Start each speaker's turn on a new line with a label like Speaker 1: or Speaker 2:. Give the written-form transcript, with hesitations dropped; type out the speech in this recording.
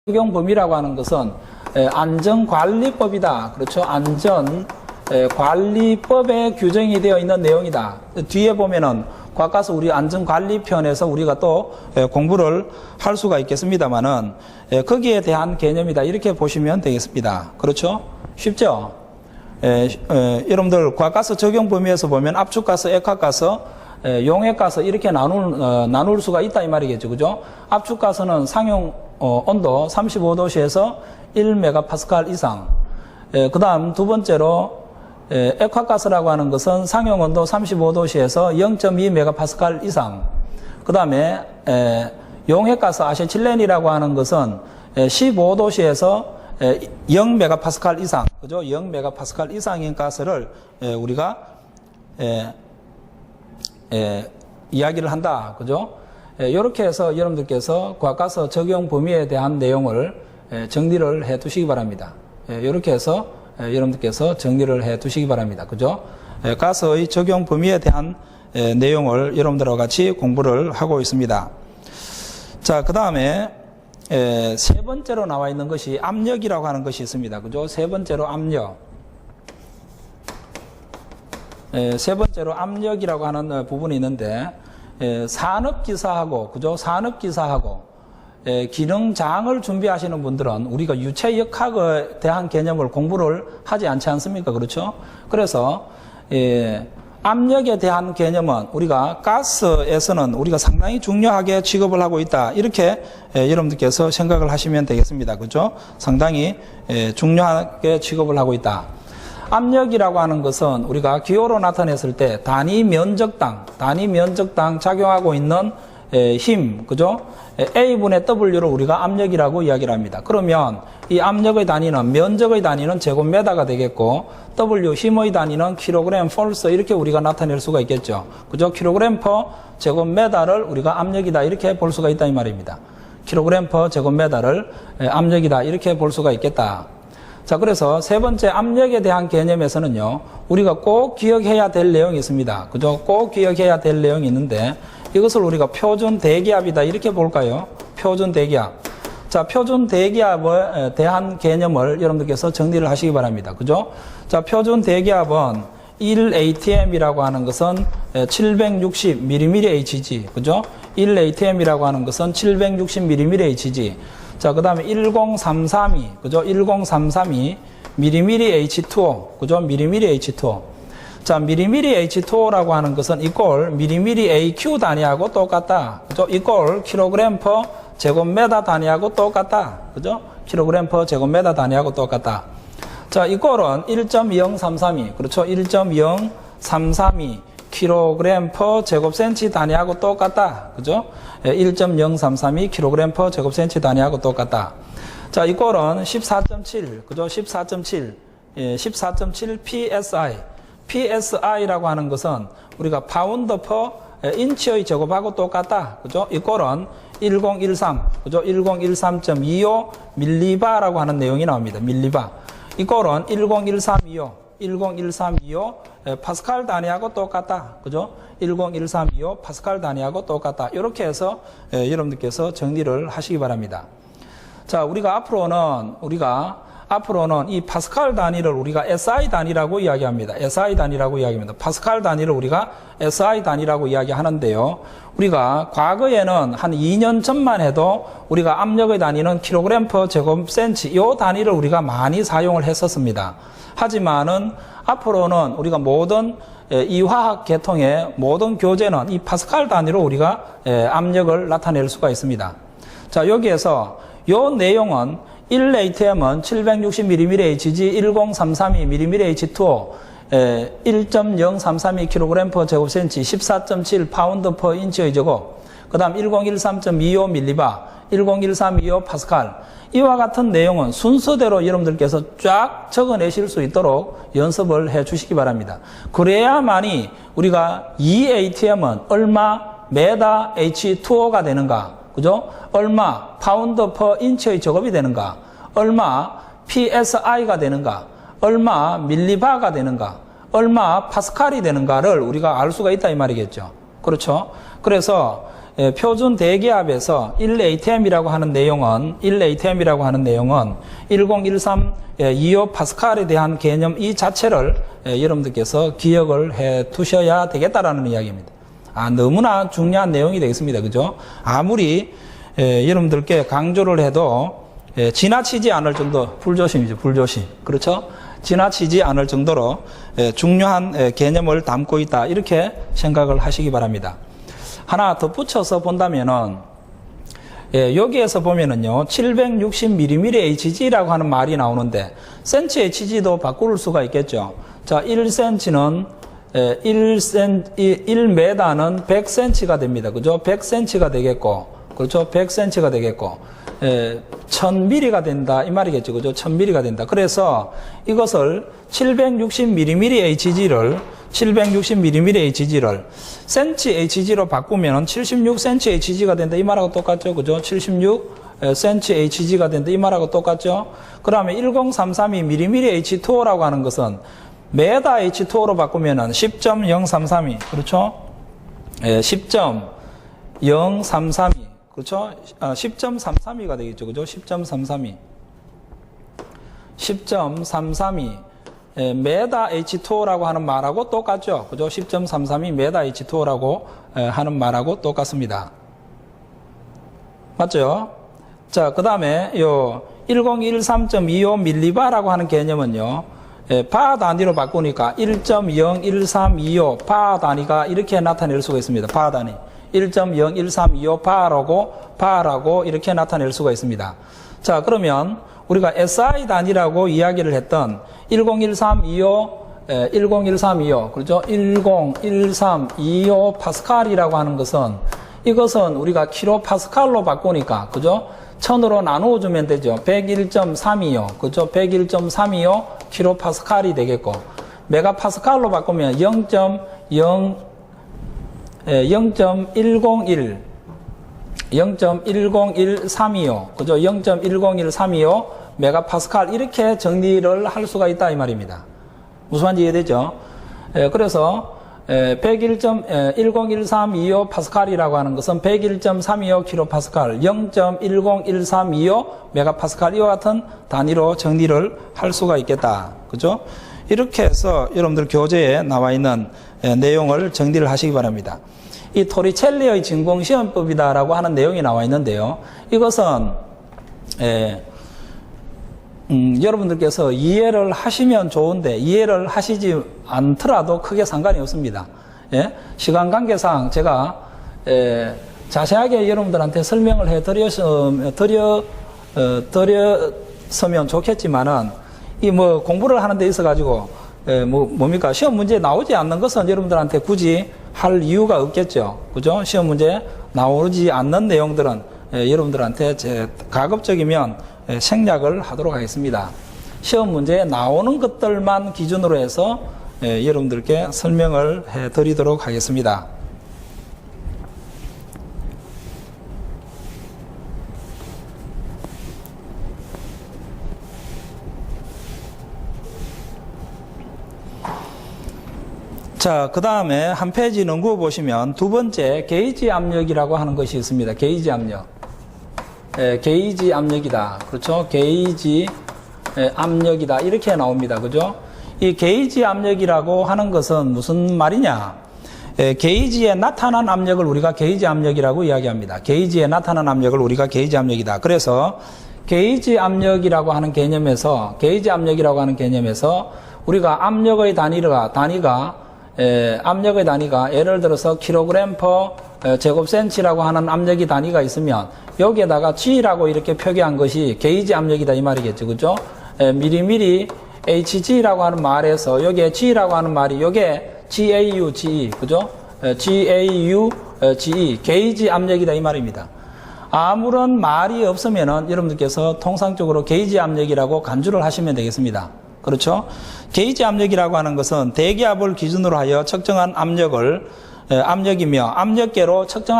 Speaker 1: 적용 범위라고 하는 것은 안전관리법이다. 그렇죠? 안전관리법에 규정이 되어 있는 내용이다. 뒤에 보면은 과가서 우리 안전관리편에서 우리가 또 공부를 할 수가 있겠습니다만은 거기에 대한 개념이다. 이렇게 보시면 되겠습니다. 그렇죠? 쉽죠? 여러분들 과가서 적용 범위에서 보면 압축가서, 액화가서, 용액가서 이렇게 나눌 수가 있다 이 말이겠죠. 그죠? 압축가서는 상용 온도 35도씨에서 1메가파스칼 이상. 그 다음 두 번째로 액화가스라고 하는 것은 상용 온도 35도씨에서 0.2메가파스칼 이상. 그 다음에 용액가스 아세틸렌이라고 하는 것은 15도씨에서 0메가파스칼 이상. 그죠? 0메가파스칼 이상인 가스를 우리가 이야기를 한다. 그죠? 이렇게 해서 여러분들께서 과가서 적용 범위에 대한 내용을 정리를 해 두시기 바랍니다. 이렇게 해서 여러분들께서 정리를 해 두시기 바랍니다. 그죠? 가스의 적용 범위에 대한 내용을 여러분들과 같이 공부를 하고 있습니다. 자, 그 다음에 세 번째로 나와 있는 것이 압력이라고 하는 것이 있습니다. 그죠? 세 번째로 압력. 세 번째로 압력이라고 하는 부분이 있는데, 산업기사하고, 그죠? 산업기사하고, 기능장을 준비하시는 분들은 우리가 유체역학에 대한 개념을 공부를 하지 않지 않습니까? 그렇죠? 그래서, 압력에 대한 개념은 우리가 가스에서는 우리가 상당히 중요하게 취급을 하고 있다. 이렇게 여러분들께서 생각을 하시면 되겠습니다. 그죠? 상당히 중요하게 취급을 하고 있다. 압력이라고 하는 것은 우리가 기호로 나타냈을 때 단위 면적당 작용하고 있는 힘, 그죠? A분의 W를 우리가 압력이라고 이야기를 합니다. 그러면 이 압력의 단위는, 면적의 단위는 제곱미터가 되겠고, W 힘의 단위는 킬로그램 폴스 이렇게 우리가 나타낼 수가 있겠죠. 그죠? 킬로그램 퍼 제곱미터를 우리가 압력이다 이렇게 볼 수가 있다 이 말입니다. 킬로그램 퍼 제곱미터를 압력이다 이렇게 볼 수가 있겠다. 자, 그래서 세 번째 압력에 대한 개념에서는요, 우리가 꼭 기억해야 될 내용이 있습니다. 그죠? 꼭 기억해야 될 내용이 있는데, 이것을 우리가 표준 대기압이다 이렇게 볼까요? 표준 대기압. 자, 표준 대기압에 대한 개념을 여러분들께서 정리를 하시기 바랍니다. 그죠? 자, 표준 대기압은 1atm이라고 하는 것은 760mmHg. 그죠? 1atm이라고 하는 것은 760mmHg. 자, 그 다음에 10332, 그죠? 10332 mmH2O, 그죠? mmH2O. 자, mmH2O라고 하는 것은 이꼴 mmAQ 단위하고 똑같다. 그죠? 이꼴 킬로그램 퍼 제곱미터 단위하고 똑같다. 그죠? 킬로그램 퍼 제곱미터 단위하고 똑같다. 자, 이꼴은 1.0332, 그렇죠? 1.0332 킬로그램 퍼 제곱센치 단위하고 똑같다. 그죠? 1.0332 킬로그램 퍼 제곱센치 단위하고 똑같다. 자, 이 꼴은 14.7, 그죠? 14.7, 14.7 PSI. PSI라고 하는 것은 우리가 파운드 퍼 인치의 제곱하고 똑같다. 그죠? 이 꼴은 1013, 그죠? 1013.25 밀리바라고 하는 내용이 나옵니다. 밀리바. 이 꼴은 101325 파스칼 단위하고 똑같다. 그죠? 101325 파스칼 단위하고 똑같다. 이렇게 해서 여러분들께서 정리를 하시기 바랍니다. 자, 우리가 앞으로는 이 파스칼 단위를 우리가 SI 단위라고 이야기합니다. SI 단위라고 이야기합니다. 파스칼 단위를 우리가 SI 단위라고 이야기하는데요. 우리가 과거에는 한 2년 전만 해도 우리가 압력의 단위는 킬로그램 퍼 제곱센치 이 단위를 우리가 많이 사용을 했었습니다. 하지만은 앞으로는 우리가 모든 이 화학 계통의 모든 교재는 이 파스칼 단위로 우리가 압력을 나타낼 수가 있습니다. 자, 여기에서 이 내용은 1atm은 760mmHg 10332mmH2O 1.0332kg per 제곱센치 14.7 파운드 per 인치의 제곱. 그 다음 1013.25 밀리바 101325 파스칼. 이와 같은 내용은 순서대로 여러분들께서 쫙 적어내실 수 있도록 연습을 해 주시기 바랍니다. 그래야만이 우리가 2atm은 얼마 메다 H2O가 되는가, 그죠? 얼마 파운드 퍼 인치의 제곱이 되는가, 얼마 PSI가 되는가, 얼마 밀리바가 되는가, 얼마 파스칼이 되는가를 우리가 알 수가 있다 이 말이겠죠. 그렇죠? 그래서 표준 대기압에서 1atm이라고 하는 내용은 1013 25파스칼에 대한 개념 이 자체를 여러분들께서 기억을 해 두셔야 되겠다라는 이야기입니다. 너무나 중요한 내용이 되겠습니다. 그죠? 아무리 여러분들께 강조를 해도 지나치지 않을 정도, 불조심이죠. 불조심. 그렇죠? 지나치지 않을 정도로 중요한 개념을 담고 있다. 이렇게 생각을 하시기 바랍니다. 하나 덧붙여서 본다면은, 여기에서 보면은요, 760mm HG라고 하는 말이 나오는데, 센치 HG도 바꿀 수가 있겠죠. 자, 1cm는, 1m는 100cm가 됩니다. 그죠? 100cm가 되겠고, 그렇죠? 100cm가 되겠고, 1000mm가 된다. 이 말이겠죠. 그죠? 1000mm가 된다. 그래서 이것을 760mm HG를 센치 HG로 바꾸면 76cm HG가 된다. 이 말하고 똑같죠. 그죠? 76cm HG가 된다. 이 말하고 똑같죠. 그러면 10332mm H2O라고 하는 것은 메다 H2O로 바꾸면 10.0332. 그렇죠? 10.033. 그렇죠? 10.332가 되겠죠. 그죠? 10.332. 10.332. 메다 H2O라고 하는 말하고 똑같죠. 그죠? 10.332 메다 H2O라고 하는 말하고 똑같습니다. 맞죠? 자, 그 다음에 요 1013.25 mB라고 하는 개념은요, 바 단위로 바꾸니까 1.01325 바 단위가 이렇게 나타낼 수가 있습니다. 바 단위. 1.01325 바라고 이렇게 나타낼 수가 있습니다. 자, 그러면 우리가 SI 단위라고 이야기를 했던 101325, 그렇죠? 101325 파스칼이라고 하는 것은 이것은 우리가 킬로 파스칼로 바꾸니까, 그죠? 1000으로 나누어 주면 되죠. 101.325, 그죠? 101.325 킬로 파스칼이 되겠고, 메가 파스칼로 바꾸면 0.101.325, 그죠? 0.101.325 메가파스칼 이렇게 정리를 할 수가 있다 이 말입니다. 무슨 말인지 이해되죠? 그래서 101.101.325 파스칼이라고 하는 것은 101.325 킬로파스칼, 0.101.325 메가파스칼 이와 같은 단위로 정리를 할 수가 있겠다. 그죠? 이렇게 해서 여러분들 교재에 나와 있는 내용을 정리를 하시기 바랍니다. 이 토리첼리의 진공시험법이다라고 하는 내용이 나와 있는데요. 이것은 여러분들께서 이해를 하시면 좋은데 이해를 하시지 않더라도 크게 상관이 없습니다. 예? 시간 관계상 제가 자세하게 여러분들한테 설명을 해드렸으면 좋겠지만은 이 뭐 공부를 하는 데 있어 가지고 뭡니까 시험 문제 나오지 않는 것은 여러분들한테 굳이 할 이유가 없겠죠. 그죠? 시험 문제 나오지 않는 내용들은 여러분들한테 가급적이면 생략을 하도록 하겠습니다. 시험 문제에 나오는 것들만 기준으로 해서 여러분들께 설명을 해드리도록 하겠습니다. 자, 그 다음에 한 페이지 넘겨 보시면 두 번째 게이지 압력이라고 하는 것이 있습니다. 게이지 압력. 게이지 압력이다. 그렇죠? 게이지 압력이다. 이렇게 나옵니다. 그죠? 이 게이지 압력이라고 하는 것은 무슨 말이냐? 게이지에 나타난 압력을 우리가 게이지 압력이라고 이야기합니다. 게이지에 나타난 압력을 우리가 게이지 압력이다. 그래서 게이지 압력이라고 하는 개념에서 우리가 압력의 단위가 예를 들어서 킬로그램 퍼 제곱센치라고 하는 압력이 단위가 있으면 여기에다가 G라고 이렇게 표기한 것이 게이지 압력이다 이 말이겠죠. 그죠? 미리미리 HG라고 하는 말에서 여기에 G라고 하는 말이 여기에 GAU, 그죠? GAU, 게이지 압력이다 이 말입니다. 아무런 말이 없으면은 여러분들께서 통상적으로 게이지 압력이라고 간주를 하시면 되겠습니다. 그렇죠? 게이지 압력이라고 하는 것은 대기압을 기준으로 하여 측정한 압력이며 압력계로 측정한